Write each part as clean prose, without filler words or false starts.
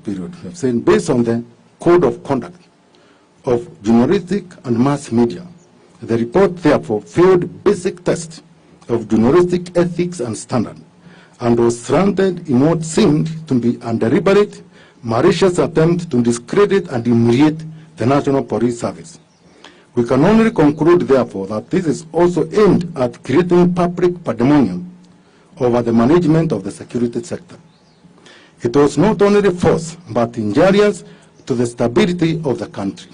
period. We have said, based on the Code of Conduct of Journalistic and Mass Media, the report therefore failed basic tests of journalistic ethics and standard, and was stranded in what seemed to be a deliberate, malicious attempt to discredit and humiliate the National Police Service. We can only conclude, therefore, that this is also aimed at creating public pandemonium over the management of the security sector. It was not only false, but injurious to the stability of the country.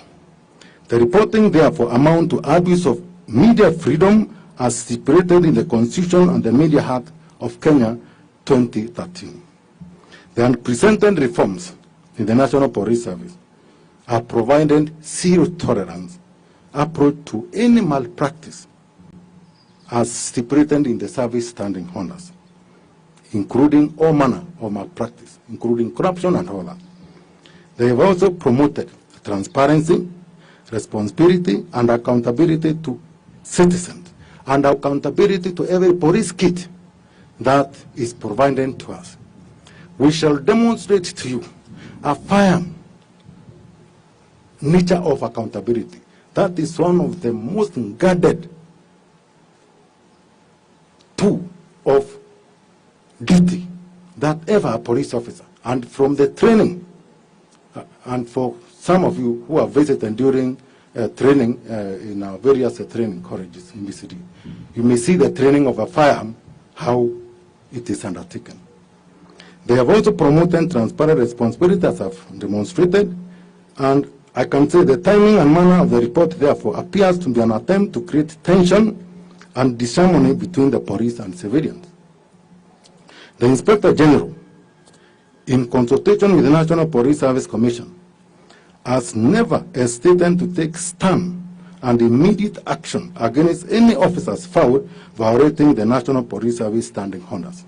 The reporting, therefore, amounts to abuse of media freedom as stipulated in the Constitution and the Media Act of Kenya 2013. The unprecedented reforms in the National Police Service have provided zero tolerance approach to any malpractice as stipulated in the service standing orders, including all manner of malpractice, including corruption and all that. They have also promoted transparency, responsibility, and accountability to citizens, and accountability to every police kit that is provided to us. We shall demonstrate to you a firm nature of accountability. That is one of the most guarded tool of duty that ever a police officer. And from the training, and for some of you who have visited during training in our various training colleges in the city, you may see the training of a firearm, how it is undertaken. They have also promoted transparent responsibility, as I've demonstrated, and I can say the timing and manner of the report, therefore, appears to be an attempt to create tension and disharmony between the police and civilians. The Inspector General, in consultation with the National Police Service Commission, has never hesitated to take stand and immediate action against any officers found violating the National Police Service standing orders.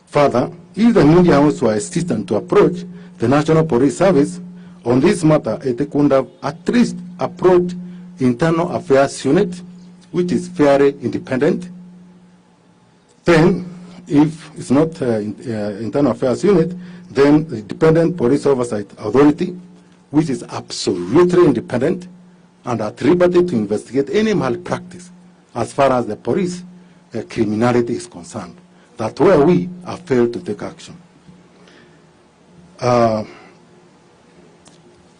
Further, if the media house were hesitant to approach the National Police Service on this matter, it could have at least approached Internal Affairs Unit, which is fairly independent. Then, if it's not Internal Affairs Unit, then the Independent Police Oversight Authority, which is absolutely independent and at liberty to investigate any malpractice as far as the police criminality is concerned. That's where we have failed to take action.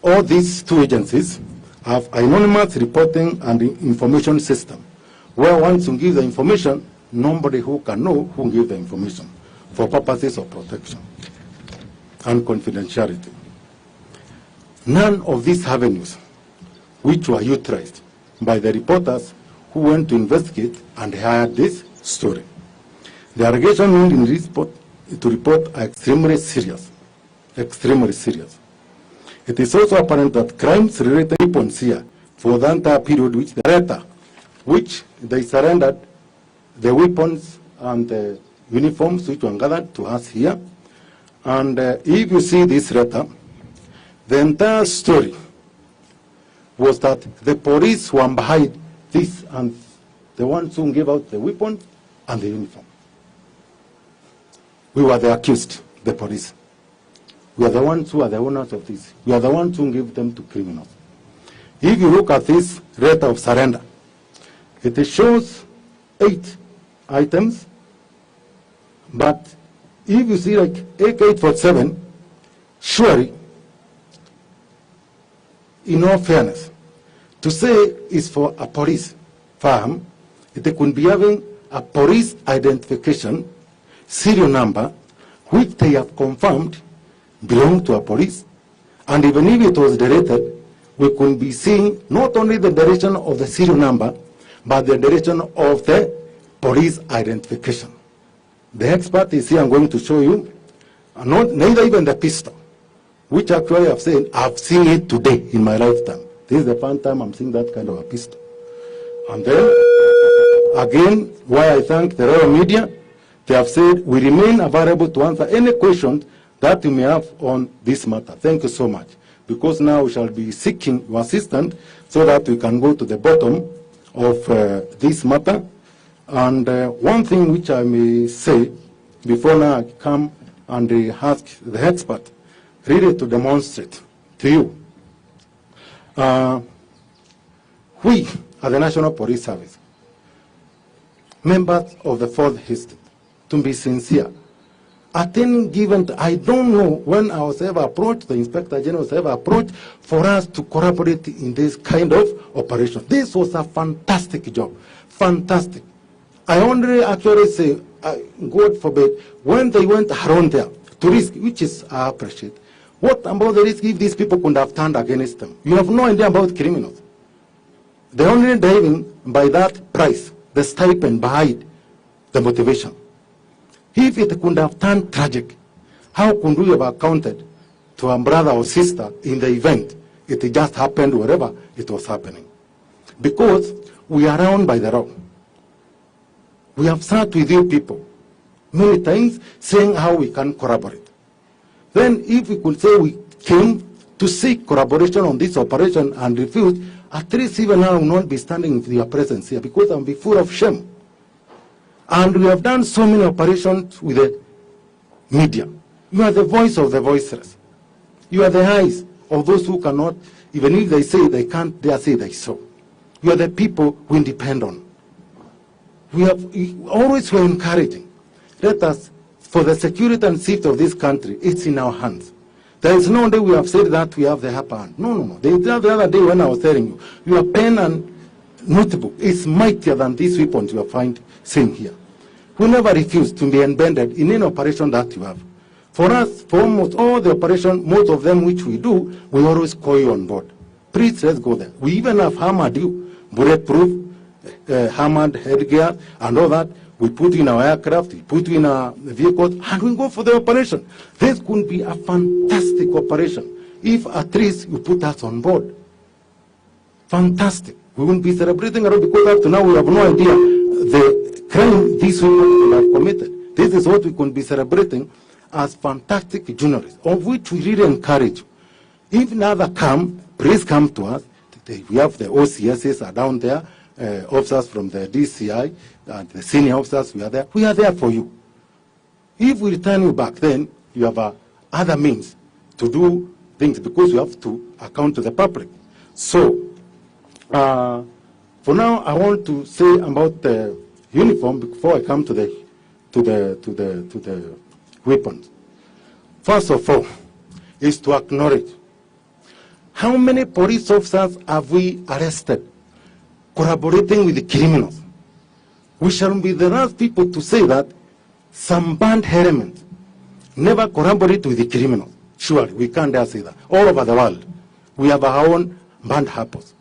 All these two agencies have anonymous reporting and information system, where once you give the information, nobody who can know who gave the information for purposes of protection and confidentiality. None of these avenues, which were utilized by the reporters who went to investigate and heard this story. The allegations made in this report are extremely serious. Extremely serious. It is also apparent that crimes related to weapons here for the entire period which the letter, which they surrendered the weapons and the uniforms which were gathered to us here. And if you see this letter, the entire story was that the police were behind this and the ones who gave out the weapon and the uniform. We were the accused, the police. We are the ones who are the owners of this. We are the ones who give them to criminals. If you look at this letter of surrender, it shows 8 items, but if you see like AK-47, surely, in all fairness, to say it's for a police firearm, it could be having a police identification serial number, which they have confirmed belong to a police, and even if it was deleted, we could be seeing not only the direction of the serial number, but the direction of the police identification. The expert is here, I'm going to show you, neither even the pistol, which actually I've seen it today in my lifetime. This is the first time I'm seeing that kind of a pistol. And then, again, why I thank the royal media, they have said we remain available to answer any questions that you may have on this matter. Thank you so much. Because now we shall be seeking your assistance so that we can go to the bottom of this matter. And one thing which I may say before now I come and ask the expert really to demonstrate to you. We, at the National Police Service, members of the 4th District, to be sincere, at any given time, I don't know when I was ever approached, the Inspector General was ever approached for us to collaborate in this kind of operation. This was a fantastic job, fantastic. I only actually say, God forbid, when they went around there to risk, which is I appreciate, what about the risk if these people could have turned against them? You have no idea about criminals. They're only driving by that price, the stipend behind the motivation. If it could have turned tragic, how could we have accounted to a brother or sister in the event? It just happened wherever it was happening. Because we are bound by the law. We have sat with you people many times saying how we can collaborate. Then if we could say we came to seek collaboration on this operation and refused, at least even now I will not be standing with your presence here because I will be full of shame. And we have done so many operations with the media. You are the voice of the voiceless. You are the eyes of those who cannot, even if they say they can't, they say they saw. You are the people we depend on. We have always were encouraging. Let us, for the security and safety of this country, it's in our hands. There is no day we have said that we have the upper hand. No, no, no. The other day when I was telling you, your pen and notebook is mightier than these weapons you find seen here. We never refuse to be embedded in any operation that you have. For us, for almost all the operations, most of them which we do, we always call you on board. Please, let's go there. We even have hammered you, bulletproof, hammered headgear, and all that. We put in our aircraft, we put in our vehicles, and we go for the operation. This could be a fantastic operation if at least you put us on board. Fantastic. We won't be celebrating around because up to now we have no idea the crime these women have committed. This is what we could be celebrating as fantastic journalists, of which we really encourage. If another come, please come to us. We have the OCSs are down there, officers from the DCI, the senior officers, we are there. We are there for you. If we return you back, then you have other means to do things because you have to account to the public. So, for now, I want to say about the uniform before I come to the weapons. First of all, is to acknowledge how many police officers have we arrested collaborating with the criminals. We shall be the last people to say that some band elements never collaborate with the criminals. Surely, we can't dare say that. All over the world, we have our own band happens.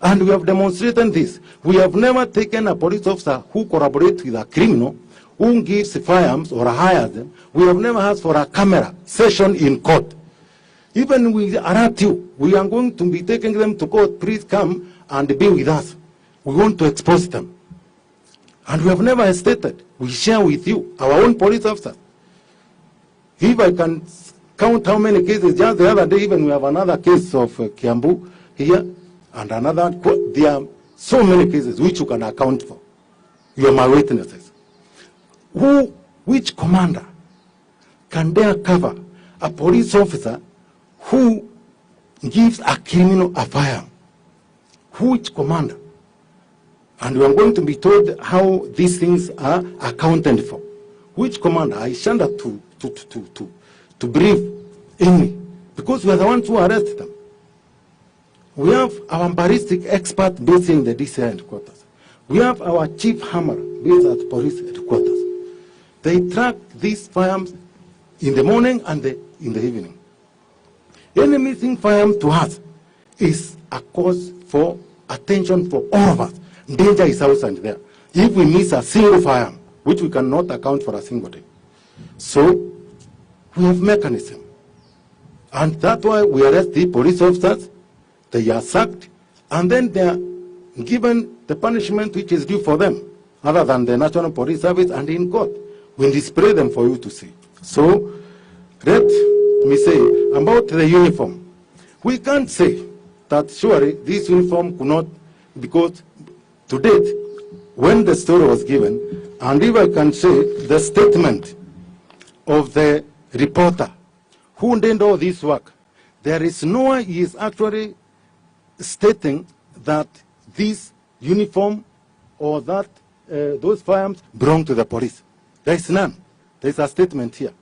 And we have demonstrated this. We have never taken a police officer who collaborates with a criminal, who gives firearms or hires them. We have never asked for a camera session in court. Even we alert you, we are going to be taking them to court. Please come and be with us. We want to expose them. And we have never hesitated. We share with you, our own police officers. If I can count how many cases, just the other day, even we have another case of Kiambu here, and another, there are so many cases which you can account for. You are my witnesses. Which commander can dare cover a police officer who gives a criminal a firearm? Which commander? And we are going to be told how these things are accounted for. Which commander? I shan't to brief any, because we are the ones who arrest them. We have our ballistic expert based in the DCI headquarters. We have our chief hammer based at police headquarters. They track these firearms in the morning and in the evening. Any missing firearm to us is a cause for attention for all of us. Danger is outside there. If we miss a single firearm, which we cannot account for a single day. So, we have mechanism. And that's why we arrest the police officers. They are sacked, and then they are given the punishment which is due for them, other than the National Police Service and in court. We display them for you to see. So, let me say about the uniform. We can't say that surely this uniform could not, because to date, when the story was given, and if I can say the statement of the reporter who did all this work, there is no one he is actually stating that this uniform or that those firearms belong to the police. There is none. There is a statement here.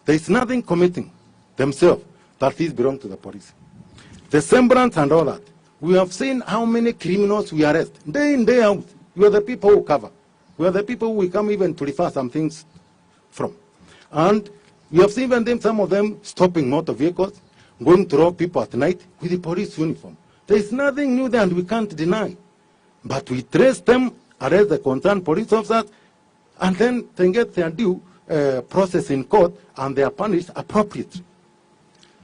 There is nothing committing themselves that these belong to the police. The semblance and all that. We have seen how many criminals we arrest. Day in, day out. We are the people who cover. We are the people who we come even to refer some things from. And we have seen even them, some of them stopping motor vehicles, going to rob people at night with the police uniform. There is nothing new there and we can't deny. But we trace them, arrest the concerned police officers, and then they get their due process in court and they are punished appropriately.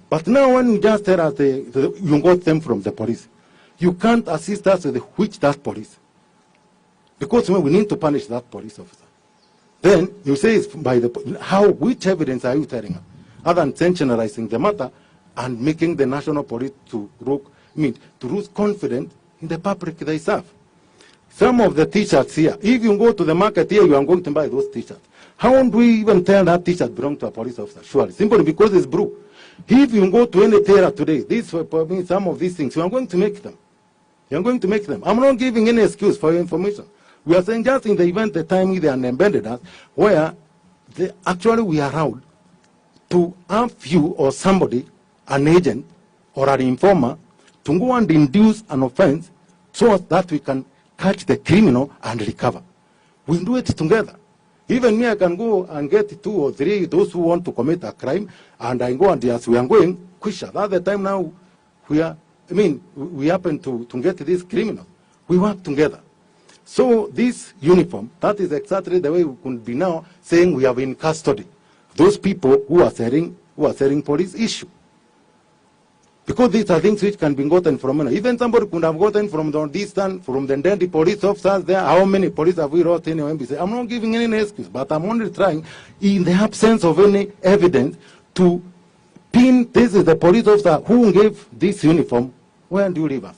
But now when you just tell us you got them from the police, you can't assist us with which that police. Because we need to punish that police officer. Then you say it's by the, which evidence are you telling us? Other than sensationalizing the matter and making the national police to lose confidence in the public they serve. Some of the t-shirts here, if you go to the market here, you are going to buy those t-shirts. How do we even tell that t-shirt belongs to a police officer? Surely, simply because it's blue. If you go to any tailor today, some of these things, you are going to make them. You are going to make them. I'm not giving any excuse for your information. We are saying just in the event, the time they are embedded us, where actually we are allowed to have you or somebody, an agent or an informer, to go and induce an offense so that we can catch the criminal and recover. We do it together. Even me, I can go and get 2 or 3, those who want to commit a crime, and I go and yes, we are going, quicker. That's the time now we happen to get this criminal. We work together. So this uniform, that is exactly the way we could be now saying we have in custody those people who are selling police issue. Because these are things which can be gotten from, even somebody could have gotten from the distance, from the dead police officers there. How many police have we wrote in MBC? I'm not giving any excuse, but I'm only trying, in the absence of any evidence, to pin this is the police officer who gave this uniform. Where do you leave us?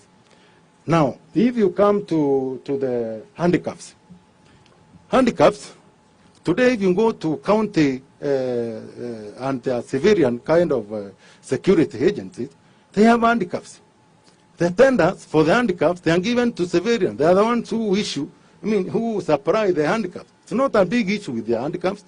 Now, if you come to the handicrafts, today if you go to county and civilian kind of security agencies, they have handicrafts. The tenders for the handicrafts, they are given to civilians. They are the ones who issue, who supply the handicrafts. It's not a big issue with the handicrafts.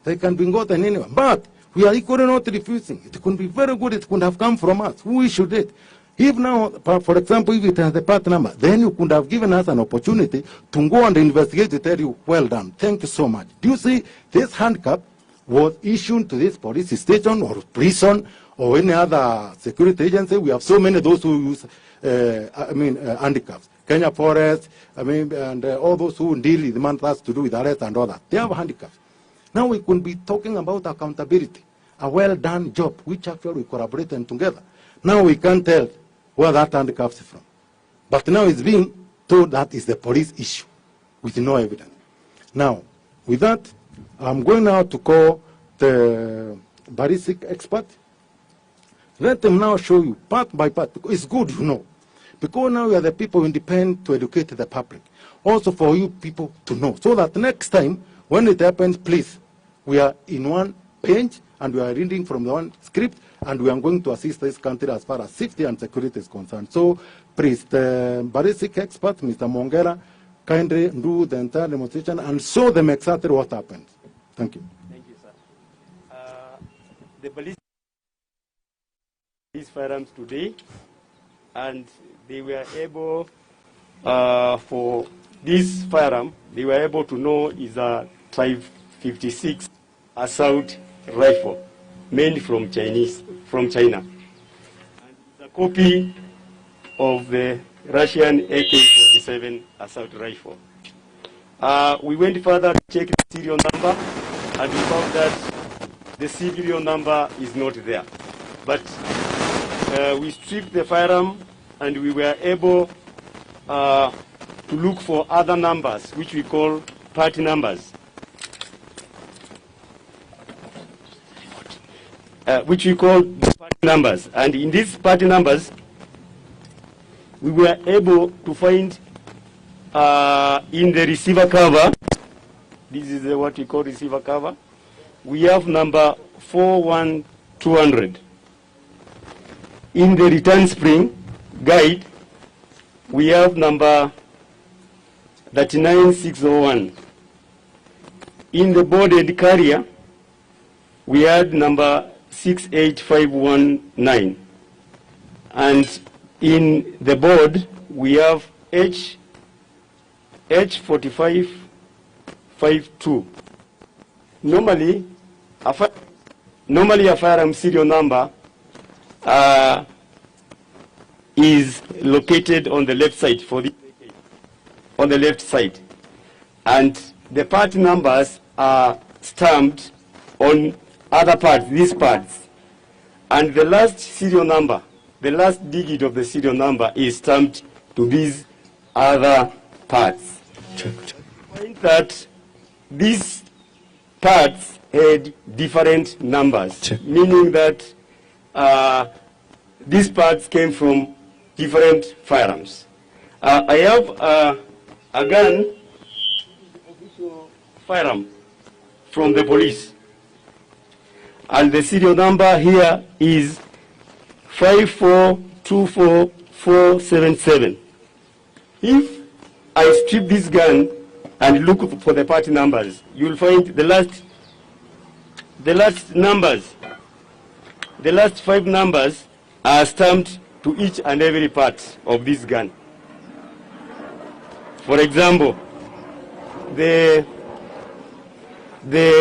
They can be gotten anywhere. But we are equally not refusing. It could be very good. It could have come from us. Who issued it? If now, for example, if it has the part number, then you could have given us an opportunity to go and investigate to tell you, well done, thank you so much. Do you see this handcuff was issued to this police station or prison or any other security agency? We have so many those who use, handcuffs. Kenya Forest, and all those who deal with matters to do with arrest and all that. They have handcuffs. Now we could be talking about accountability, a well-done job, which actually we collaborated together. Now we can't tell where that handcuff is from. But now it's being told that is the police issue with no evidence. Now, with that, I'm going now to call the ballistic expert. Let them now show you part by part. It's good, because now we are the people who depend to educate the public. Also for you people to know, so that next time when it happens, please, we are in one page and we are reading from the one script, and we are going to assist this country as far as safety and security is concerned. So, please, the ballistic expert, Mr. Mongera, kindly do the entire demonstration and show them exactly what happened. Thank you. Thank you, sir. The ballistic these firearms today, and they were able, for this firearm, they were able to know is a Type 56 assault rifle, mainly from China. And it's a copy of the Russian AK-47 assault rifle. We went further to check the serial number, and we found that the serial number is not there. But we stripped the firearm, and we were able to look for other numbers, which we call party numbers. Which we call party numbers. And in these party numbers, we were able to find in the receiver cover, this is what we call receiver cover, we have number 41 200. In the return spring guide, we have number 39601. In the boarded carrier, we had number 68519. And in the board, we have H4552. Normally, a firearm serial number is located on the left side on the left side, and the part numbers are stamped on other parts, these parts, and the last serial number, the last digit of the serial number is stamped to these other parts. Point that these parts had different numbers, meaning that these parts came from different firearms. I have a gun, official firearm from the police, and the serial number here is 5424477. If I strip this gun and look for the part numbers, you will find the last numbers, the last 5 numbers are stamped to each and every part of this gun. For example, the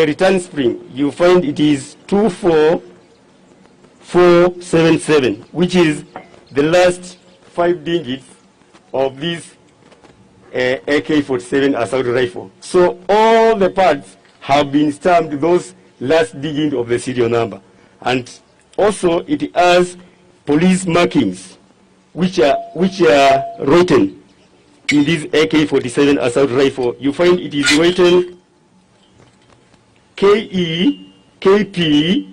return spring, you find it is 24477, which is the last 5 digits of this AK-47 assault rifle. So all the parts have been stamped those last digits of the serial number. And also it has police markings which are written in this AK-47 assault rifle. You find it is written KEKP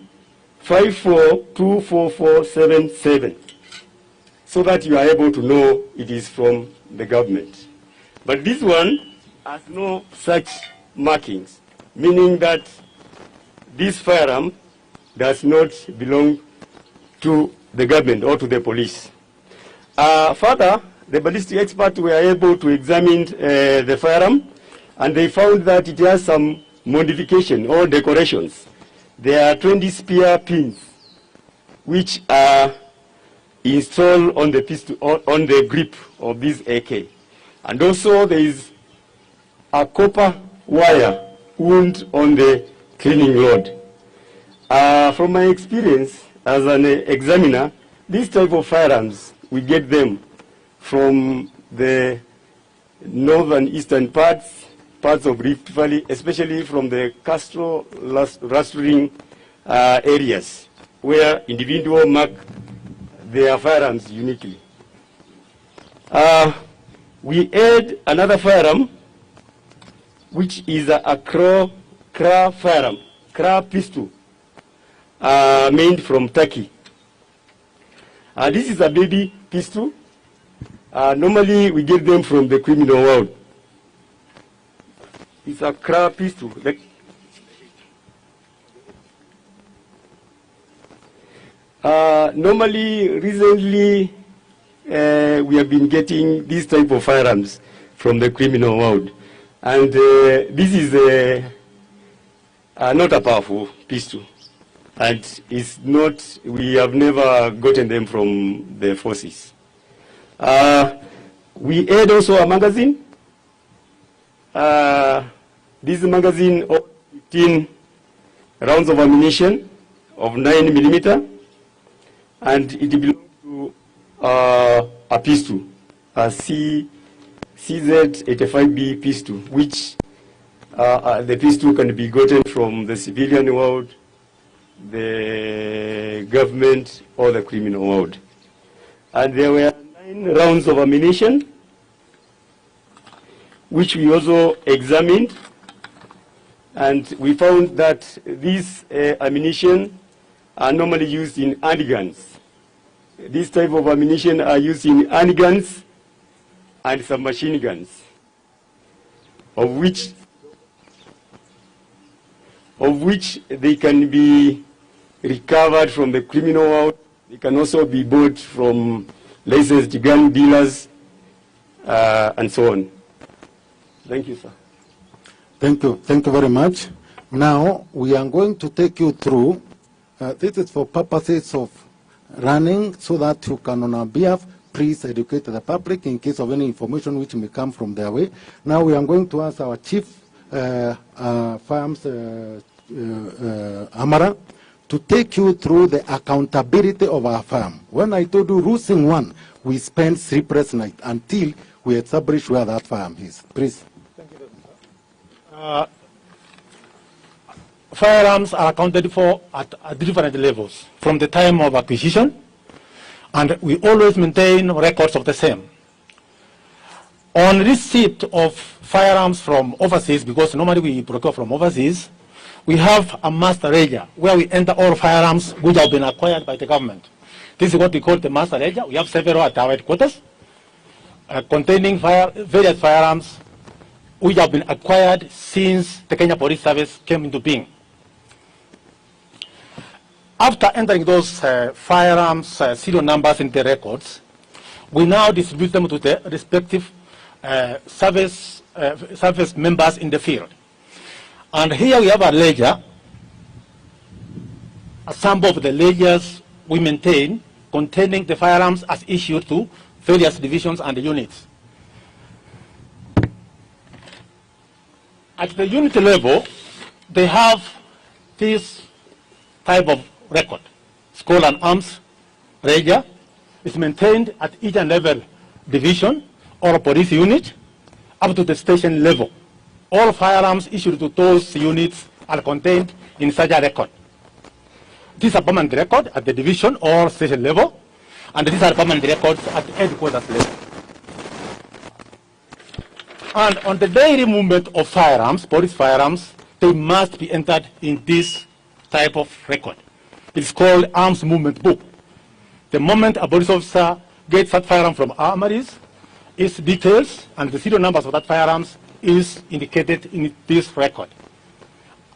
5424477, so that you are able to know it is from the government. But this one has no such markings, meaning that this firearm does not belong to the government or to the police. Further, the ballistic experts were able to examine the firearm, and they found that it has some modification or decorations. There are 20 spear pins which are installed on the pistol, on the grip of this AK. And also there is a copper wire wound on the cleaning rod. From my experience as an examiner, this type of firearms, we get them from the northern eastern parts of Rift Valley, especially from the Castro rustling areas, where individuals mark their firearms uniquely. We add another firearm, which is a Kra firearm, Kra pistol, made from Turkey. This is a baby pistol. Normally, we get them from the criminal world. It's a Kra pistol. Normally, recently, we have been getting this type of firearms from the criminal world. And this is not a powerful pistol. And it's not, we have never gotten them from the forces. We add also a magazine. This magazine of 15 rounds of ammunition of 9mm, and it belongs to a pistol, a CZ85B pistol, which the pistol can be gotten from the civilian world, the government, or the criminal world. And there were 9 rounds of ammunition, which we also examined, and we found that these ammunition are normally used in handguns. This type of ammunition are used in handguns and submachine guns, of which they can be recovered from the criminal world. They can also be bought from licensed gun dealers and so on. Thank you, sir. Thank you. Thank you very much. Now, we are going to take you through, this is for purposes of running so that you can, on our behalf, please educate the public in case of any information which may come from their way. Now, we are going to ask our Chief Firearms Amara to take you through the accountability of our firm. When I told you rules in one, we spent sleepless nights until we establish where that firm is. Please. Thank you. Firearms are accounted for at different levels from the time of acquisition, and we always maintain records of the same. On receipt of firearms from overseas, because normally we procure from overseas, we have a master ledger where we enter all firearms which have been acquired by the government. This is what we call the master ledger. We have several at our headquarters containing various firearms which have been acquired since the Kenya Police Service came into being. After entering those firearms serial numbers in the records, we now distribute them to the respective service members in the field. And here we have a ledger, a sample of the ledgers we maintain containing the firearms as issued to various divisions and units. At the unit level, they have this type of record. Skull and arms ledger is maintained at each and every division or police unit up to the station level. All firearms issued to those units are contained in such a record. These are permanent record at the division or station level, and these are permanent records at the headquarters level. And on the daily movement of firearms, police firearms, they must be entered in this type of record. It's called Arms Movement Book. The moment a police officer gets that firearm from armories, its details and the serial numbers of that firearms is indicated in this record.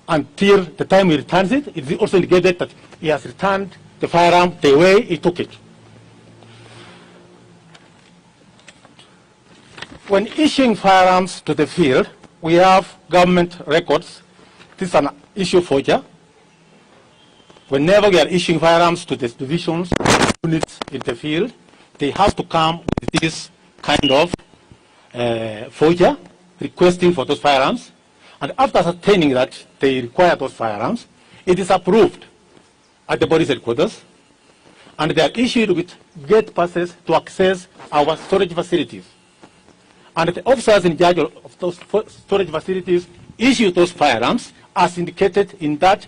Until the time he returns it, it is also indicated that he has returned the firearm the way he took it. When issuing firearms to the field, we have government records. This is an issue forger. Whenever we are issuing firearms to the divisions, units in the field, they have to come with this kind of forger requesting for those firearms. And after ascertaining that they require those firearms, it is approved at the police headquarters, and they are issued with gate passes to access our storage facilities. And the officers in charge of those storage facilities issue those firearms as indicated in that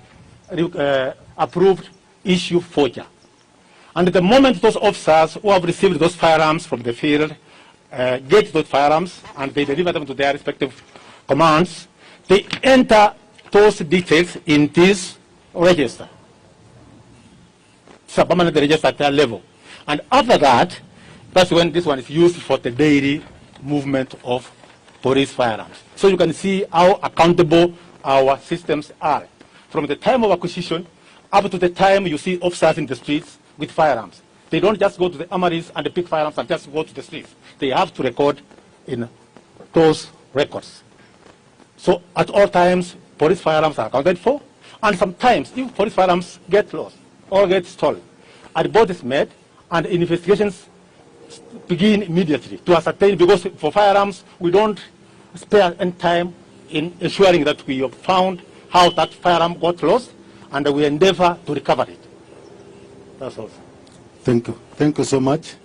approved issue forger. And the moment those officers who have received those firearms from the field get those firearms and they deliver them to their respective commands, they enter those details in this register. It's a permanent register at that level. And after that, that's when this one is used for the daily movement of police firearms. So you can see how accountable our systems are. From the time of acquisition up to the time you see officers in the streets with firearms. They don't just go to the armories and pick firearms and just go to the streets. They have to record in those records. So at all times, police firearms are accounted for, and sometimes if police firearms get lost or get stolen, a report is made and investigations begin immediately to ascertain, because for firearms we don't spare any time in ensuring that we have found how that firearm got lost, and we endeavor to recover it. That's all. Thank you. Thank you so much.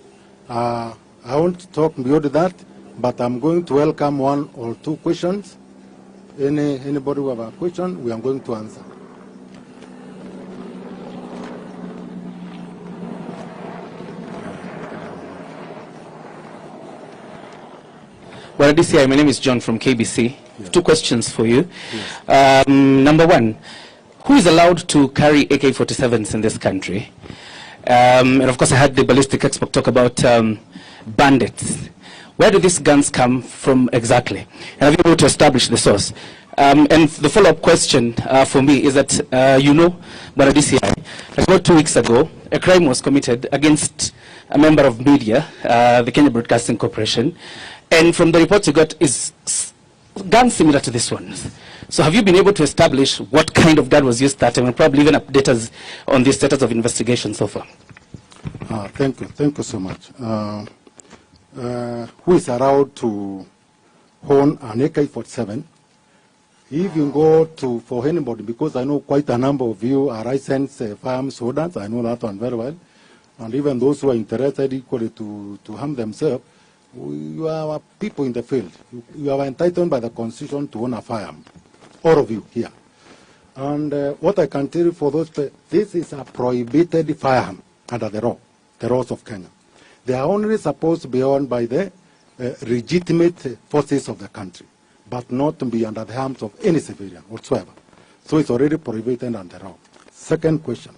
I won't talk beyond that, but I'm going to welcome one or two questions. Anybody who have a question, we are going to answer. Well, DCI, my name is John from KBC. Yes. Two questions for you. Yes. Number one, who is allowed to carry AK-47s in this country? And of course, I had the ballistic expert talk about bandits. Where do these guns come from exactly? And have you been able to establish the source? And the follow-up question for me is that, Bwana DCI, like about 2 weeks ago, a crime was committed against a member of media, the Kenya Broadcasting Corporation, and from the reports you got is gun similar to this one. So have you been able to establish what kind of gun was used that time, and probably even update us on the status of investigation so far? Thank you so much. Who is allowed to own an AK-47? If you go to, for anybody, because I know quite a number of you are licensed firearms holders, I know that one very well, and even those who are interested equally to harm themselves, you are people in the field. You are entitled by the Constitution to own a firearm, all of you here. And what I can tell you for those, this is a prohibited firearm under the law, the laws of Kenya. They are only supposed to be owned by the legitimate forces of the country, but not to be under the arms of any civilian whatsoever. So it's already prohibited under law. Second question.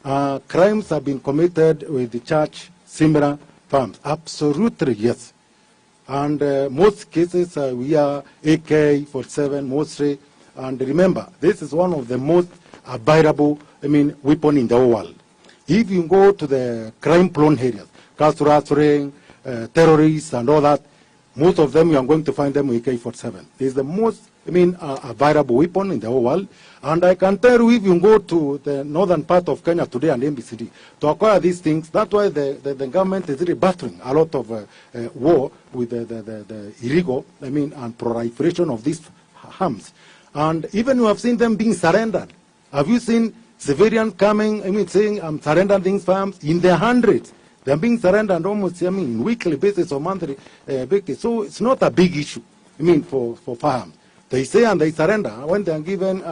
Crimes have been committed with the church similar firearms. Absolutely, yes. And most cases, we are AK-47 mostly. And remember, this is one of the most available, weapon in the whole world. If you go to the crime-prone areas, ring, terrorists and all that, most of them you are going to find them with AK-47. It's the most, available weapon in the whole world. And I can tell you, if you go to the northern part of Kenya today and MBCD, to acquire these things, that's why the government is really battling a lot of war with the illegal, and proliferation of these arms. And even you have seen them being surrendered. Have you seen civilians coming, saying, I'm surrendering these farms in their hundreds? They're being surrendered almost, weekly basis or monthly basis. So it's not a big issue, for firearms. They say and they surrender when they are given,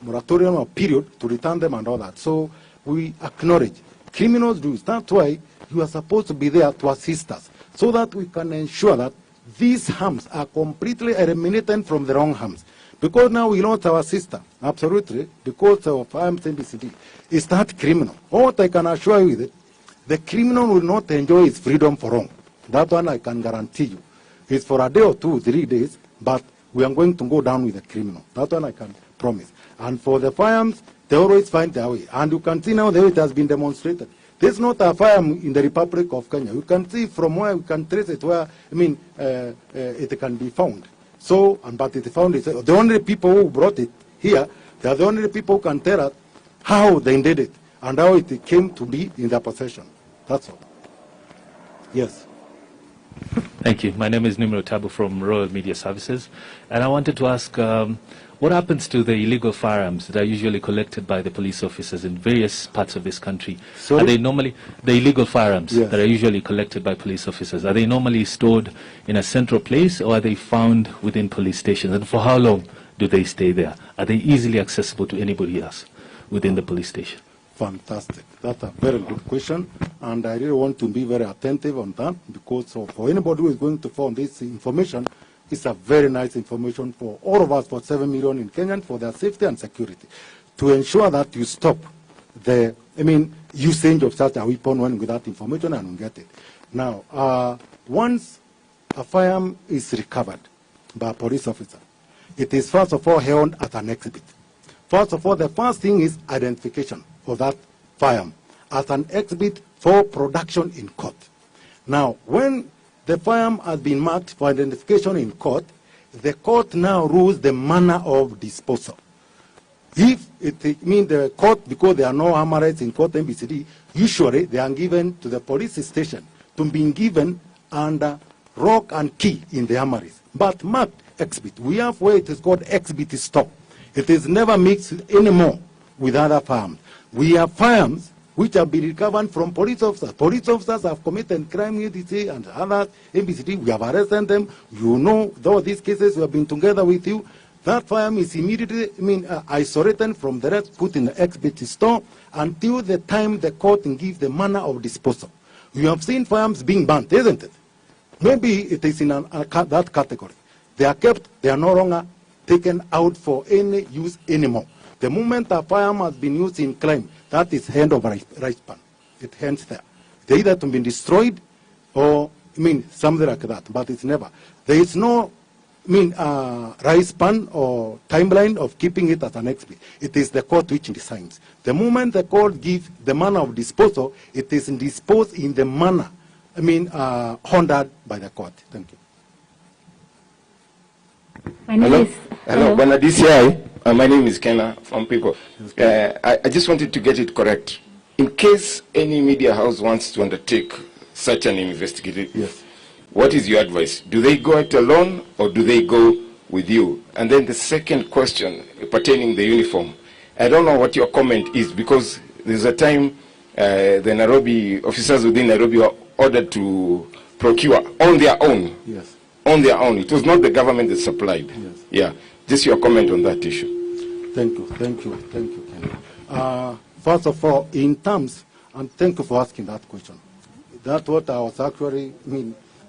moratorium or period to return them and all that. So we acknowledge criminals do. That's why you are supposed to be there to assist us, so that we can ensure that these harms are completely eliminated from the wrong harms. Because now we lost our sister, absolutely, because of Firearms MBCD. It's not criminal. What I can assure you is that the criminal will not enjoy his freedom for long. That one I can guarantee you. It's for a day or 2, 3 days, but we are going to go down with the criminal. That one I can promise. And for the firearms, they always find their way. And you can see now the way it has been demonstrated. There's not a firearm in the Republic of Kenya. You can see from where we can trace it, where, it can be found. So, but it's found, the only people who brought it here, they are the only people who can tell us how they did it and how it came to be in their possession. That's all. Yes. Thank you. My name is Nimro Tabu from Royal Media Services. And I wanted to ask, what happens to the illegal firearms that are usually collected by the police officers in various parts of this country? Sorry? Are they normally, the illegal firearms Yes. that are usually collected by police officers, are they normally stored in a central place, or are they found within police stations? And for how long do they stay there? Are they easily accessible to anybody else within the police station? Fantastic. That's a very good question, and I really want to be very attentive on that, because for anybody who is going to find this information, it's a very nice information for all of us, for 7 million in Kenya, for their safety and security, to ensure that you stop the, usage of such a weapon when with that information and we get it. Now, once a firearm is recovered by a police officer, it is first of all held as an exhibit. First of all, the first thing is identification of that firearm as an exhibit for production in court. Now, when the firearm has been marked for identification in court, the court now rules the manner of disposal. If it means the court, because there are no armories in court MBCD, usually they are given to the police station to be given under lock and key in the armories. But marked exhibit, we have where it is called exhibit stock. It is never mixed anymore with other firearms. We have firearms which have been recovered from police officers. Police officers have committed crime in DC and others, MBCD, we have arrested them. You know, though these cases we have been together with you. That firearm is immediately, isolated from the rest, put in the exhibit store until the time the court can give the manner of disposal. You have seen firearms being burnt, isn't it? Maybe it is in that category. They are kept, they are no longer taken out for any use anymore. The moment a firearm has been used in crime, that is end of lifespan. It ends there. They either to be destroyed or, something like that, but it's never. There is no, lifespan or timeline of keeping it as an exhibit. It is the court which decides. The moment the court gives the manner of disposal, it is disposed in the manner, honored by the court. Thank you. My name is... Hello, Bwana DCI. My name is Kenna from People. I just wanted to get it correct. In case any media house wants to undertake such an investigation, yes, what is your advice? Do they go it alone or do they go with you? And then the second question pertaining the uniform. I don't know what your comment is, because there's a time the Nairobi officers within Nairobi were ordered to procure on their own. Yes. On their own. It was not the government that supplied. Yes. Yeah. Just your comment on that issue. Thank you, Kenny. First of all, in terms, and thank you for asking that question. That's what I was actually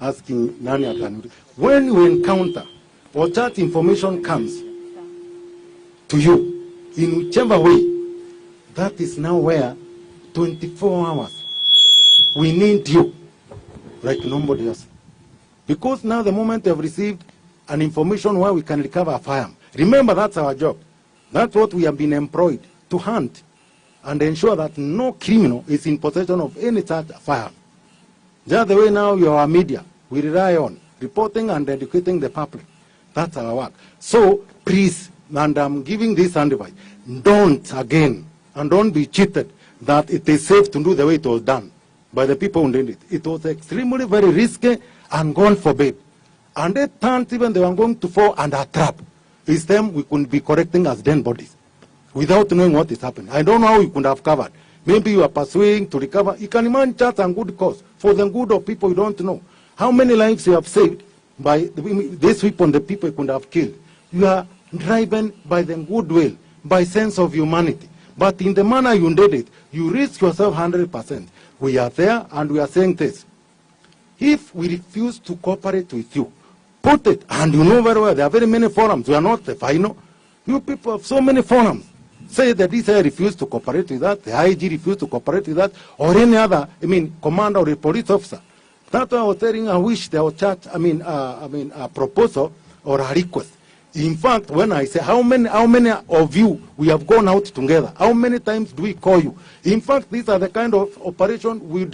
asking Nani Atanuri. When you encounter or that information comes to you, in whichever way, that is now where 24 hours we need you like nobody else. Because now the moment we have received an information where we can recover a firearm, remember that's our job. That's what we have been employed, to hunt and ensure that no criminal is in possession of any such firearm. Just the way now your media, we rely on reporting and educating the public. That's our work. So please, and I'm giving this advice, don't again, and don't be cheated that it is safe to do the way it was done by the people who did it. It was extremely very risky, and God forbid. And they thought even they were going to fall under a trap. It's them we could be correcting as dead bodies without knowing what is happening. I don't know how you could have covered. Maybe you are pursuing to recover. You can imagine just a good cause for the good of people you don't know. How many lives you have saved by this weapon the people could have killed. You are driven by the goodwill, by sense of humanity. But in the manner you did it, you risk yourself 100%. We are there and we are saying this. If we refuse to cooperate with you, put it, and you know very well, there are very many forums. We are not the final. You people have so many forums. Say that DCI refused to cooperate with that, the IG refused to cooperate with that, or any other, commander or a police officer. That's why I was telling, I wish there was a proposal or a request. In fact, when I say how many of you we have gone out together, how many times do we call you? In fact, these are the kind of operation we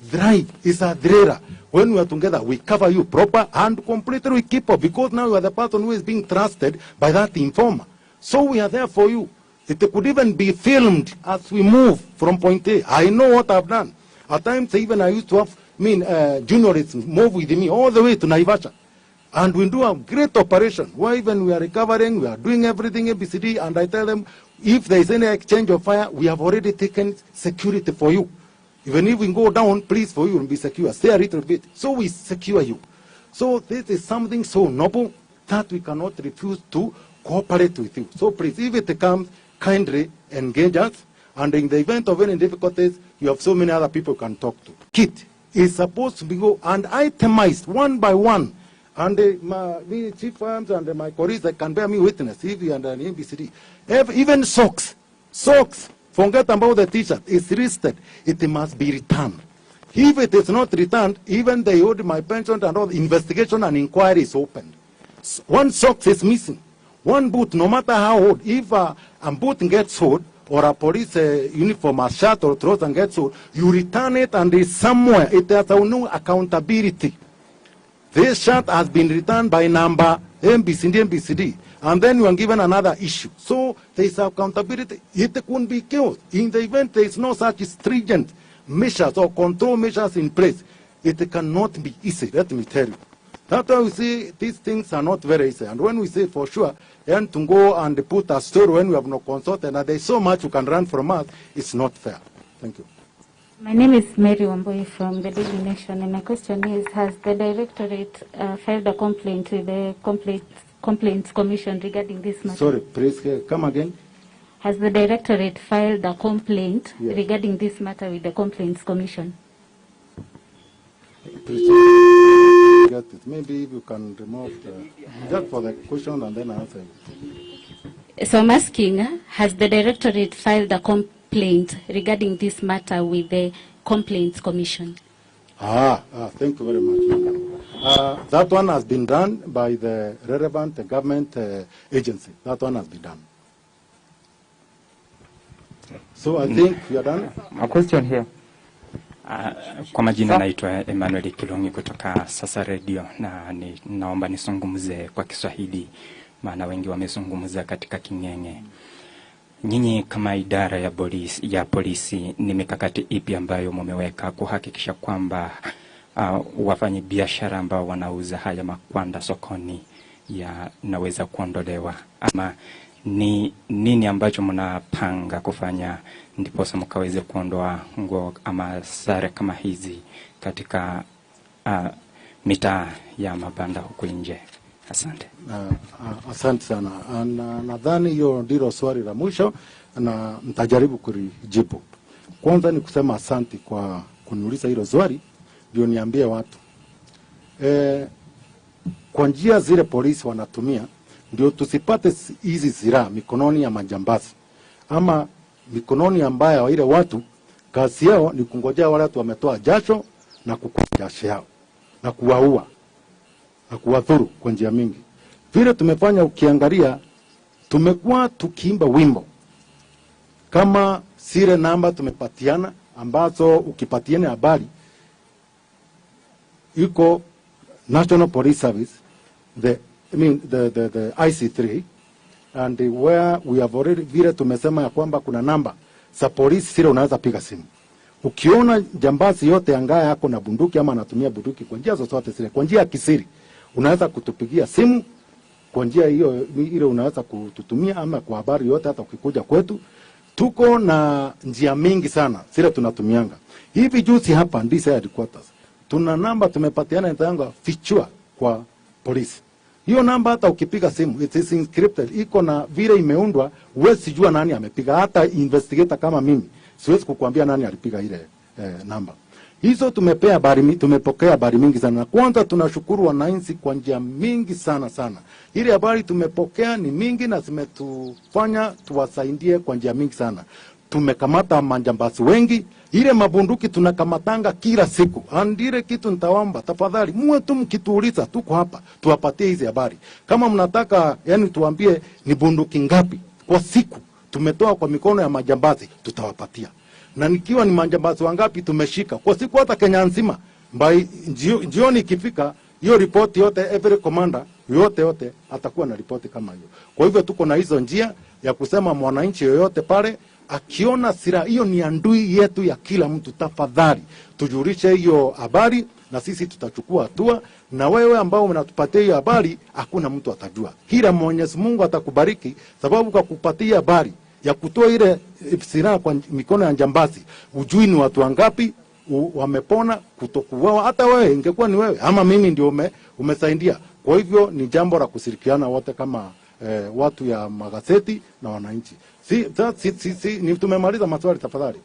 drive. It's a drera. When we are together, we cover you proper and completely we keep up, because now you are the person who is being trusted by that informer. So we are there for you. It could even be filmed as we move from point A. I know what I've done. At times, even I used to have juniorists move with me all the way to Naivasha. And we do a great operation where even we are recovering, we are doing everything ABCD, and I tell them, if there is any exchange of fire, we have already taken security for you. Even if we go down, please, for you will be secure. Stay a little bit. So we secure you. So this is something so noble that we cannot refuse to cooperate with you. So please, if it comes, kindly engage us. And in the event of any difficulties, you have so many other people you can talk to. Kit is supposed to be go and itemized one by one. And me, chief firms and my colleagues that can bear me witness, EV and an ABCD. Even socks, forget about the t-shirt, it's listed. It must be returned. If it is not returned, even they owed my pension and all, investigation and inquiry is opened. One sock is missing. One boot, no matter how old, if a boot gets sold, or a police uniform, a shirt or trouser gets sold, you return it and it's somewhere. It has no accountability. This shirt has been returned by number MBCD, and then you are given another issue. So there is accountability. It couldn't be killed. In the event there is no such stringent measures or control measures in place, it cannot be easy, let me tell you. That's why we see these things are not very easy. And when we say for sure, and to go and put a story when we have no consultant, and there's so much you can run from us, it's not fair. Thank you. My name is Mary Wambui from the Daily Nation, and my question is, has the directorate filed a complaint with the Complaints Commission regarding this matter? Sorry, please come again. Has the directorate filed a complaint regarding this matter with the Complaints Commission? Maybe if you can remove just for the question and then answer. So I'm asking, has the directorate filed a complaint regarding this matter with the Complaints Commission? Thank you very much. That one has been done by the relevant government agency. That one has been done. So I think we are done. A question here. Kwa majina naitwa Emmanuel Kilongi kutoka Sasa Radio, na naomba nisungumze kwa Kiswahili maana wengi wamezungumza katika King'eng'e. Nyinyi kama idara ya polisi ni mikakati ipi ambayo mmeweka kuhakikisha kwamba wafanyi biashara ambao wanauza haya makwanda sokoni yanaweza kuondolewa, ama ni nini ambacho mnapanga kufanya ndiposa mkaweze kuondoa nguo ama sare kama hizi katika mitaa ya mabanda huko nje? Asante. Asante sana. Nadhani hiyo ndilo swali la mwisho na mtajaribu kulijibu. Kwanza ni kusema asante kwa kuniuliza hilo swali, ndio niambie watu. Kwa njia zile polisi wanatumia ndio tusipate hizi silaha mikononi ya majambazi ama mikononi ambayo wale watu kazi yao ni kungojea wale watu wametoa jasho na kukula jasho yao na kuwaua na kuwadhuru kwa njia mingi. Vile tumefanya, ukiangalia tumekuwa tukiimba wimbo kama sire namba tumepatiana, ambazo ukipatiana habari iko National Police Service, the IC3, and where we have already, vile tumesema ya kwamba kuna namba za polisi sire unaweza piga simu. Ukiona jambazi yote angaye yako na bunduki ama anatumia bunduki kwa njia zozote zile, kwa njia ya kisiri, unaweza kutupigia simu kwa njia hiyo ile unaweza kututumia, ama kwa habari yote hata ukikuja kwetu. Tuko na njia mingi sana zile tunatumianga. Hivi juzi hapa DCI headquarters tuna namba tumepatiana nitanga fichua kwa polisi. Hiyo namba hata ukipiga simu it is encrypted, iko na vile imeundwa, huwezi sijua nani amepiga. Hata investigator kama mimi siwezi kukuambia nani alipiga ile namba. Hizo tumepokea habari mingi sana. Kwanza tunashukuru wananchi kwa njia mingi sana sana. Ile habari tumepokea ni mingi na zimetufanya tuwasaidie kwa njia mingi sana. Tumekamata majambazi wengi. Ile mabunduki tunakamatanga kila siku. Andire kitu nitaomba, tafadhali muwe tu mkituuliza, tuko hapa tuwapatie hizi habari. Kama mnataka yani tuambie ni bunduki ngapi kwa siku tumetoa kwa mikono ya majambazi, tutawapatia. Na nikiwa ni majambazi wangapi tumeshika kwa siku, hata Kenya nzima, jioni ikifika hiyo ripoti yote, every commander yote atakuwa na ripoti kama hiyo. Kwa hivyo tuko na hizo njia ya kusema mwananchi yoyote pale akiona silaha hiyo ni adui yetu ya kila mtu, tafadhali tujulishe hiyo habari na sisi tutachukua hatua. Na wewe ambao unatupatia hiyo habari, hakuna mtu atajua. Kila Mwenyezi Mungu atakubariki, sababu kwa kupatia habari ya kutoa ile silaha kwa mikono ya jambazi, ujui ni watu wangapi wamepona kutokuuawa. Hata wewe ingekuwa ni wewe ama mimi ndio umesaidia. Kwa hivyo ni jambo la kushirikiana wote kama watu ya magazeti na wananchi. Ni tumemaliza maswali tafadhali.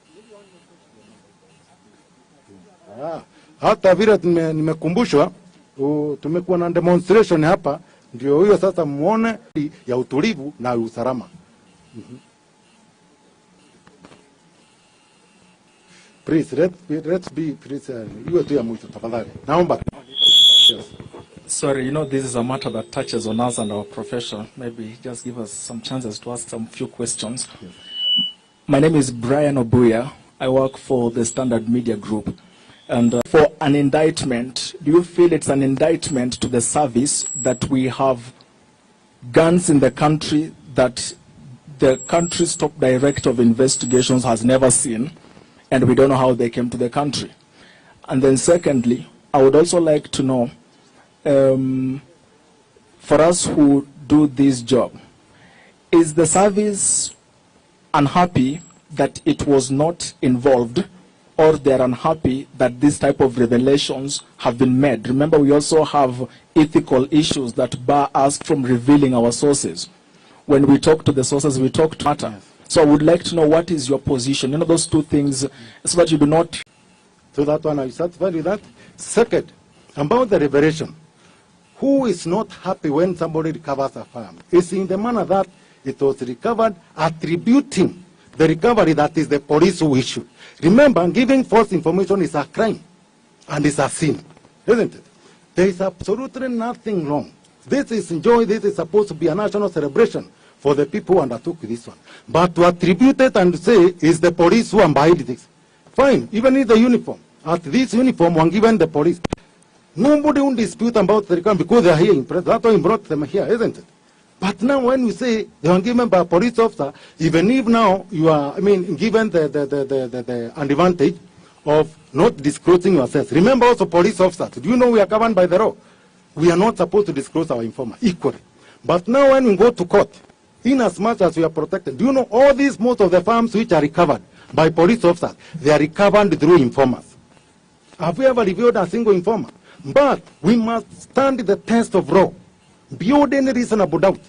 Hata vile nimekumbushwa tumekuwa na demonstration hapa, ndio hiyo sasa muone ya utulivu na usalama. Please, let's be iwe tu ya mwisho tafadhali. Naomba. Yes. Sorry, this is a matter that touches on us and our profession. Maybe just give us some chances to ask some few questions. Yes. My name is Brian Obuya. I work for the Standard Media Group. And for an indictment, do you feel it's an indictment to the service that we have guns in the country that the country's top director of investigations has never seen, and we don't know how they came to the country? And then secondly, I would also like to know, for us who do this job, is the service unhappy that it was not involved, or they're unhappy that this type of revelations have been made? Remember, we also have ethical issues that bar us from revealing our sources. When we talk to the sources, we talk to matter. Yes. So I would like to know, what is your position? Those two things, so that you do not... So that one, I satisfied with that. Second, about the revelation. Who is not happy when somebody recovers a firearm? It's in the manner that it was recovered, attributing the recovery that is the police who issued. Remember, giving false information is a crime and it's a sin, isn't it? There is absolutely nothing wrong. This is joy. This is supposed to be a national celebration for the people who undertook this one. But to attribute it and say is the police who are behind this. Fine, even in the uniform. At this uniform, one given the police. Nobody will dispute about the recount because they are here in press. That's why we brought them here, isn't it? But now when we say they were given by a police officer, even if now you are, given the advantage of not disclosing yourself. Remember also police officers, do you know we are governed by the law? We are not supposed to disclose our informer equally. But now when we go to court, in as much as we are protected, do you know all these, most of the farms which are recovered by police officers, they are recovered through informers. Have we ever revealed a single informer? But we must stand the test of law, beyond any reasonable doubt,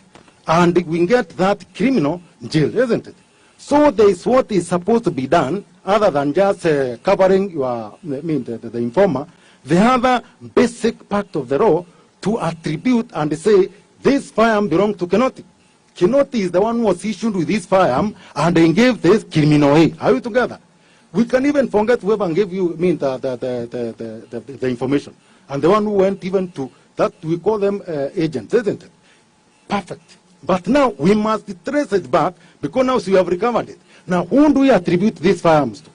and we get that criminal jail, isn't it? So there is what is supposed to be done, other than just covering your, the informer. The other basic part of the law to attribute and say this firearm belongs to Kinoti. Kinoti is the one who was issued with this firearm and they gave this criminal A. Are we together? We can even forget whoever gave you the information. And the one who went even to that, we call them agents, isn't it? Perfect. But now we must trace it back because now we have recovered it. Now whom do we attribute these firearms to?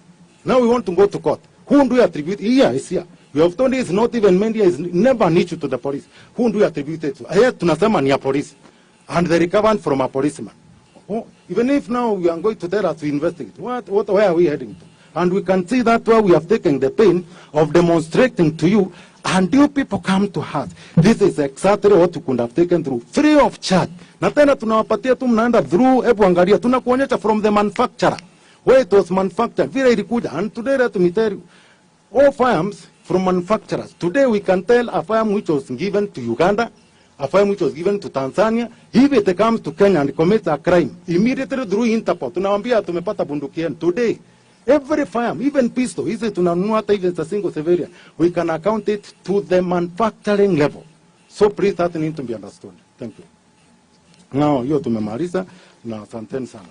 Now we want to go to court. Whom do we attribute? Here, it's here. You have told it's not even media, is never an issue to the police. Whom do we attribute it to? Here tunasema ni ya police. And they recovered from a policeman. Oh, even if now we are going to tell us to investigate, where are we heading to? And we can see that where we have taken the pain of demonstrating to you, and you people come to us. This is exactly what you could have taken through, free of charge. Na tena tunawapatia tu mnaenda through, hebu angalia, tunakuonyesha from the manufacturer, where it was manufactured, vile ilikuja. And today let me tell you, all firearms from manufacturers. Today we can tell a firearm which was given to Uganda, a firearm which was given to Tanzania, if it comes to Kenya and commits a crime, immediately through Interpol, tunawambia tumepata bunduki yenu. Today, every firearm, even pistol, hizi tunanunua hata even a single civilian, we can account it to the manufacturing level. So please that need to be understood. Thank you. Now, hiyo tumemaliza na asanteni sana.